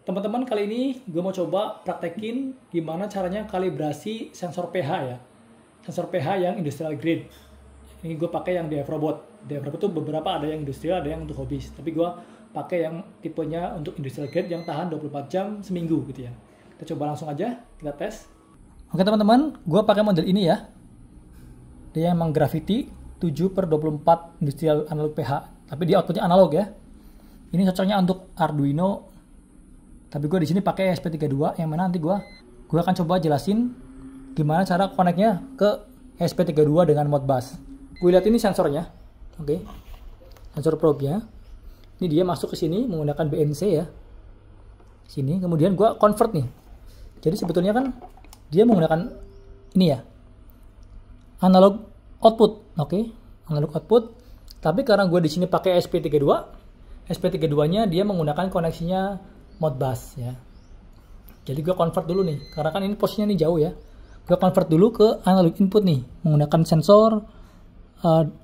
Teman-teman, kali ini gue mau coba praktekin gimana caranya kalibrasi sensor pH ya. Sensor pH yang industrial grade. Ini gue pakai yang DF Robot. DF Robot itu beberapa ada yang industrial, ada yang untuk hobis. Tapi gue pakai yang tipenya untuk industrial grade yang tahan 24 jam seminggu gitu ya. Kita coba langsung aja, kita tes. Oke teman-teman, gue pakai model ini ya. Dia emang Gravity 7/24 industrial analog pH. Tapi dia outputnya analog ya. Ini cocoknya untuk Arduino. Tapi gue di sini pakai ESP32 yang mana nanti gue akan coba jelasin gimana cara connect-nya ke ESP32 dengan Modbus. Gue lihat ini sensornya, oke, sensor probe-nya. Ini dia masuk ke sini menggunakan BNC ya, sini. Kemudian gue convert nih. Jadi sebetulnya kan dia menggunakan ini ya, analog output, oke, analog output. Tapi karena gue di sini pakai ESP32-nya dia menggunakan koneksinya Modbus ya. Jadi gue convert dulu nih, karena kan ini posisinya nih jauh ya. Gue convert dulu ke analog input nih, menggunakan sensor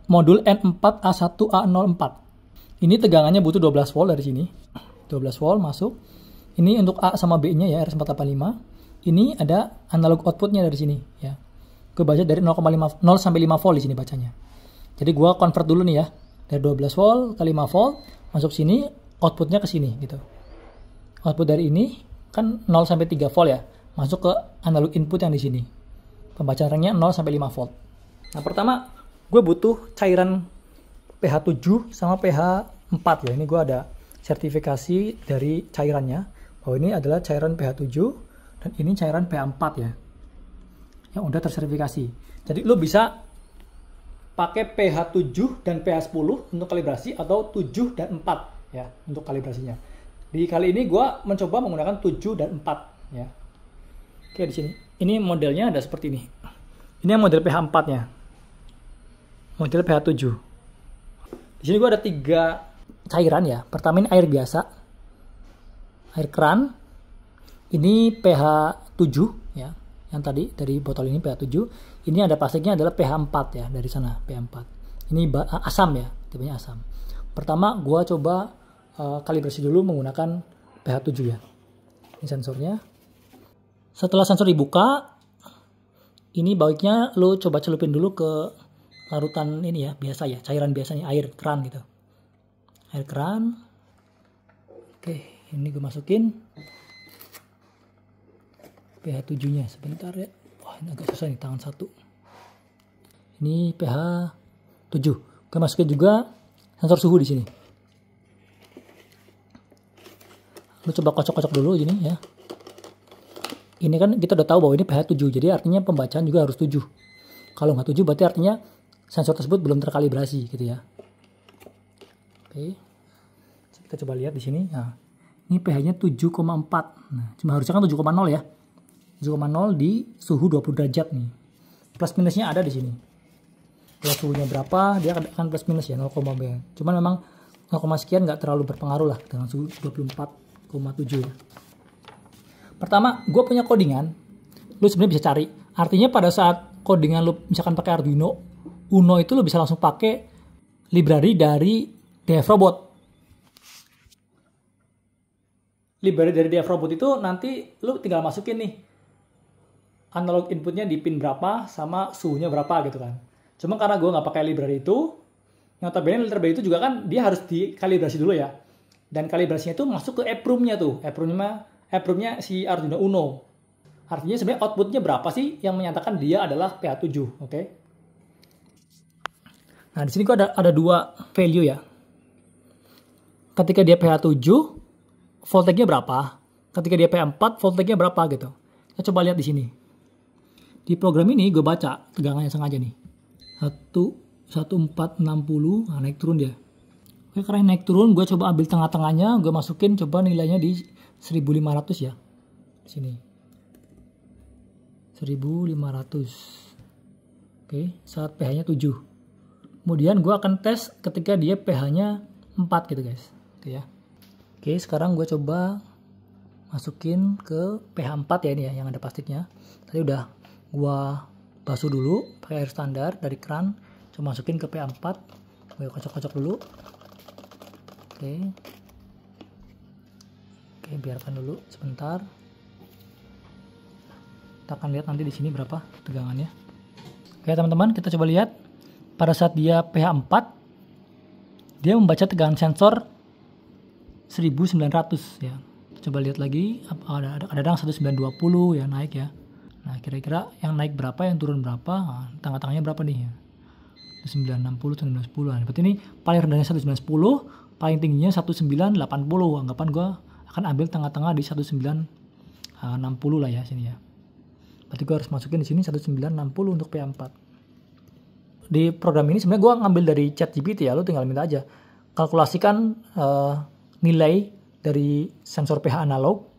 modul N4A1A04. Ini tegangannya butuh 12 volt dari sini. 12 volt masuk. Ini untuk A sama B-nya ya, RS485. Ini ada analog outputnya dari sini ya. Gue baca dari 0 sampai 5 volt di sini bacanya. Jadi gue convert dulu nih ya, dari 12 volt ke 5 volt masuk sini, outputnya ke sini gitu. Output dari ini kan 0 sampai 3 volt ya, masuk ke analog input yang di sini. Pembacaannya 0 sampai 5 volt. Nah, pertama gue butuh cairan pH 7 sama pH 4 ya. Ini gue ada sertifikasi dari cairannya bahwa ini adalah cairan pH 7 dan ini cairan pH 4 ya. Yang udah tersertifikasi. Jadi lo bisa pakai pH 7 dan pH 10 untuk kalibrasi atau 7 dan 4 ya untuk kalibrasinya. Di kali ini gue mencoba menggunakan 7 dan 4 ya. Oke, di sini. Ini modelnya ada seperti ini. Ini yang model pH 4-nya. Model pH 7. Di sini gue ada 3 cairan ya. Pertama ini air biasa. Air keran. Ini pH 7 ya. Yang tadi dari botol ini pH 7. Ini ada plastiknya adalah pH 4 ya, dari sana pH 4. Ini asam ya, tipenya asam. Pertama gue coba kalibrasi dulu menggunakan pH 7 ya. Ini sensornya. Setelah sensor dibuka, ini baiknya lo coba celupin dulu ke larutan ini ya, biasa ya, cairan biasanya, air keran gitu. Air keran. Oke, ini gue masukin pH 7-nya sebentar ya. Wah, ini agak susah nih tangan satu. Ini pH 7. Gue masukin juga sensor suhu di sini. Lu coba kocok-kocok dulu gini ya. Ini kan kita udah tahu bahwa ini pH 7, jadi artinya pembacaan juga harus 7. Kalau nggak 7 berarti artinya sensor tersebut belum terkalibrasi gitu ya. Oke. Kita coba lihat di sini. Nah, ini pH-nya 7,4. Nah, cuma harusnya kan 7,0 ya. 7,0 di suhu 20 derajat nih. Plus minusnya ada di sini. Kalau suhunya berapa, dia akan plus minus ya, 0, cuman memang 0, sekian nggak terlalu berpengaruh lah dengan suhu 24,7 ya. Pertama, gue punya codingan. Lu sebenarnya bisa cari. Artinya pada saat codingan lu misalkan pakai Arduino Uno itu lu bisa langsung pakai library dari DF Robot. Library dari DF Robot itu nanti lu tinggal masukin nih analog inputnya di pin berapa sama suhunya berapa gitu kan. Cuma karena gue nggak pakai library itu, notabene library itu juga kan dia harus dikalibrasi dulu ya. Dan kalibrasinya itu masuk ke EEPROM-nya tuh. EEPROM-nya si Arduino Uno. Artinya sebenarnya outputnya berapa sih yang menyatakan dia adalah pH 7, oke? Nah, di sini kok ada 2 value ya. Ketika dia pH 7, voltage-nya berapa? Ketika dia pH 4, voltage-nya berapa gitu. Kita coba lihat di sini. Di program ini gue baca tegangannya sengaja nih. 1460, nah, naik turun dia. Oke, karena naik turun, gue coba ambil tengah-tengahnya, gue masukin coba nilainya di 1500 ya. Sini. 1500. Oke, saat pH-nya 7. Kemudian gue akan tes ketika dia pH-nya 4 gitu guys. Oke ya. Oke, sekarang gue coba masukin ke pH 4 ya, ini ya, yang ada plastiknya. Tadi udah gue basuh dulu pakai air standar dari keran. Coba masukin ke pH 4. Gue kocok-kocok dulu. Oke. Oke, biarkan dulu sebentar. Kita akan lihat nanti di sini berapa tegangannya. Oke teman-teman, kita coba lihat. Pada saat dia pH 4, dia membaca tegangan sensor 1900 ya. Coba lihat lagi, ada 1920 ya naik ya. Nah kira-kira yang naik berapa, yang turun berapa, nah, tengah-tengahnya berapa nih ya. 960, 1910. Nah, berarti ini paling rendahnya 1910, paling tingginya 1980. Anggapan gue akan ambil tengah-tengah di 1960 lah ya sini ya. Berarti gue harus masukin di sini 1960 untuk pH 4. Di program ini sebenarnya gue ngambil dari ChatGPT ya, lo tinggal minta aja kalkulasikan nilai dari sensor pH analog,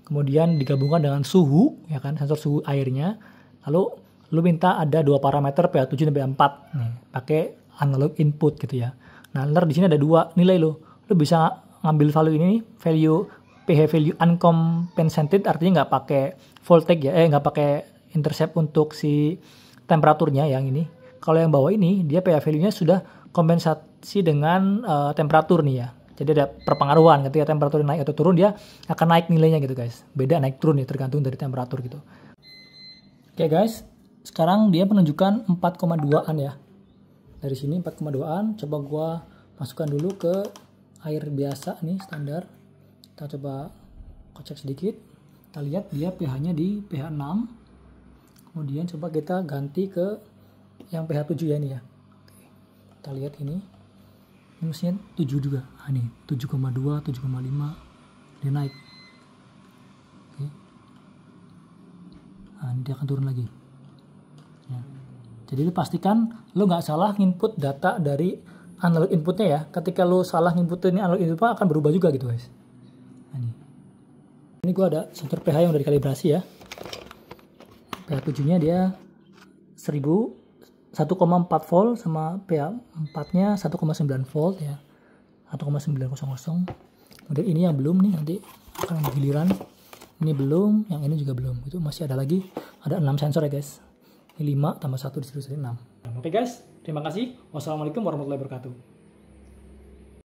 kemudian digabungkan dengan suhu, ya kan, sensor suhu airnya, lalu lu minta ada dua parameter pH 7 dan pH 4 nih, pakai analog input gitu ya. Nah, ntar di sini ada dua nilai lo bisa ngambil value ini, value pH value uncompensated, artinya nggak pakai voltage ya, nggak pakai intercept untuk si temperaturnya yang ini. Kalau yang bawah ini dia pH value-nya sudah kompensasi dengan temperatur nih ya. Jadi ada perpengaruhan ketika temperatur naik atau turun, dia akan naik nilainya gitu guys. Beda naik turun nih tergantung dari temperatur gitu. Oke guys, sekarang dia menunjukkan 4,2an ya. Dari sini 4,2an, coba gua masukkan dulu ke air biasa nih standar. Kita coba kocek sedikit. Kita lihat dia pH-nya di pH 6. Kemudian coba kita ganti ke yang pH 7 ya ini ya. Oke. Kita lihat ini mestinya 7 juga. Ah nih 7,2, 7,5 dia naik. Oke. Nah, dia akan turun lagi. Ya. Jadi lu pastikan lu nggak salah input data dari analog inputnya ya. Ketika lu salah inputin analog input akan berubah juga gitu guys. Nah, ini gua ada sensor pH yang udah dikalibrasi ya. pH 7-nya dia 1,4 volt sama pH 4-nya 1,9 volt ya. 1,900. Kemudian ini yang belum nih, nanti akan giliran. Ini belum, yang ini juga belum. Itu masih ada lagi, ada 6 sensor ya guys. Ini 5 tambah 1 disuruh 6. Oke guys, terima kasih. Wassalamualaikum warahmatullahi wabarakatuh.